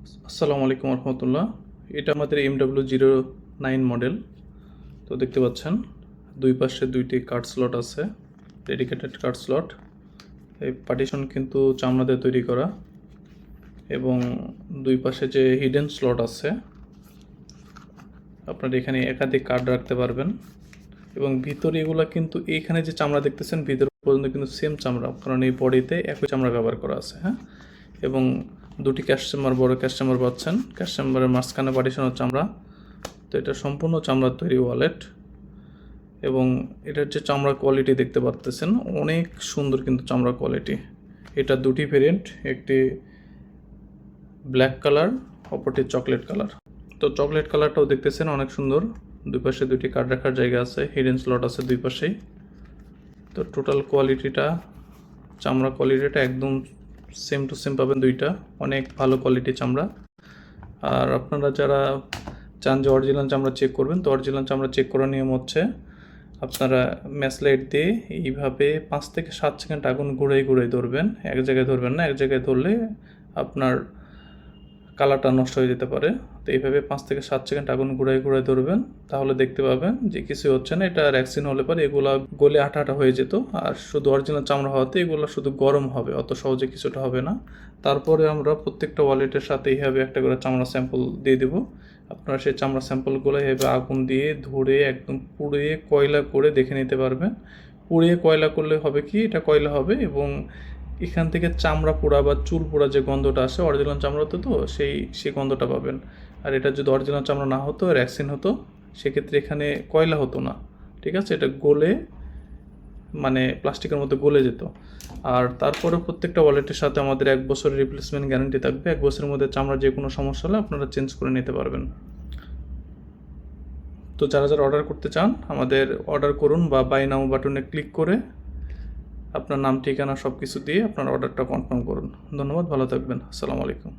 আসসালামু আলাইকুম রহমতুল্লাহ। এটা আমাদের MW09 মডেল। তো দেখতে পাচ্ছেন দুই পাশে দুইটি কার্ড স্লট আছে, ডেডিকেটেড কার্ড স্লট। এই পার্টিশন কিন্তু চামড়া দিয়ে তৈরি করা, এবং দুই পাশে যে হিডেন স্লট আছে, আপনারা এখানে একাধিক কার্ড রাখতে পারবেন। এবং ভিতরে এগুলো কিন্তু এইখানে যে চামড়া দেখতেছেন ভিতর পর্যন্ত কিন্তু সেম চামড়া, কারণ এই বডিতে একই চামড়া ব্যবহার করা আছে। হ্যাঁ, এবং দুটি ক্যাশ চেম্বার, বড় ক্যাশ চেম্বার পাচ্ছেন। ক্যাশ চেম্বারের মাঝখানে পার্টিশনের চামড়া। তো এটা সম্পূর্ণ চামড়ার তৈরি ওয়ালেট, এবং এটার যে চামড়ার কোয়ালিটি দেখতে পাচ্ছেন অনেক সুন্দর কিন্তু চামড়ার কোয়ালিটি। এটা দুটি ভেরিয়েন্ট, একটি ব্ল্যাক কালার, অপরটি চকলেট কালার। তো চকলেট কালারটাও দেখতেছেন অনেক সুন্দর। দুই পাশে দুটি কার্ড রাখার জায়গা আছে, হিডেন স্লট আছে দুই পাশেই। তো টোটাল কোয়ালিটিটা, চামড়া কোয়ালিটিটা একদম সেম টু সেম পাবেন দুইটা। অনেক ভালো কোয়ালিটি চামড়া। আর আপনারা যারা চান যে অরিজিনাল চামড়া চেক করবেন, তো অরিজিনাল চামড়া চেক করার নিয়ম হচ্ছে আপনারা ম্যাচ লাইট দিয়ে এইভাবে 5 থেকে 7 সেকেন্ড আগুন ঘুরাই ধরবেন। এক জায়গায় ধরবেন না, এক জায়গায় ধরলে আপনার কালারটা নষ্ট হয়ে যেতে পারে। তো এইভাবে 5 থেকে 7 সেকেন্ড আগুন ঘুরাই ধরবেন, তাহলে দেখতে পাবেন যে কিছু হচ্ছে না। এটা র্যাক্সিন হলে পরে এগুলা গলে আঠা আঠা হয়ে যেত, আর শুধু অরিজিনাল চামড়া হওয়াতে এগুলো শুধু গরম হবে, অত সহজে কিছুটা হবে না। তারপরে আমরা প্রত্যেকটা ওয়ালেটের সাথে এইভাবে একটা করে চামড়া স্যাম্পল দিয়ে দেবো। আপনারা সেই চামড়া স্যাম্পলগুলো এইভাবে আগুন দিয়ে ধরে একদম পুড়িয়ে কয়লা করে দেখে নিতে পারবেন। পুড়িয়ে কয়লা করলে হবে কি, এটা কয়লা হবে, এবং এখান থেকে চামড়া পোড়া বা চুল পোড়া যে গন্ধটা আসে অরিজিনাল চামড়াতে, তো সেই গন্ধটা পাবেন। আর এটা যদি অরিজিনাল চামড়া না হতো, র্যাক্সিন হতো, সেক্ষেত্রে এখানে কয়লা হতো না। ঠিক আছে, এটা গলে মানে প্লাস্টিকের মধ্যে গলে যেত। আর তারপরে প্রত্যেকটা ওয়ালেটের সাথে আমাদের 1 বছরের রিপ্লেসমেন্ট গ্যারান্টি থাকবে। 1 বছরের মধ্যে চামড়ার যে কোনো সমস্যা হলে আপনারা চেঞ্জ করে নিতে পারবেন। তো যারা যারা অর্ডার করতে চান আমাদের অর্ডার করুন, বা বাই নাও বাটনে ক্লিক করে আপনার নাম, ঠিকানা সব কিছু দিয়ে আপনার অর্ডারটা কনফার্ম করুন। ধন্যবাদ, ভালো থাকবেন। আসসালামু আলাইকুম।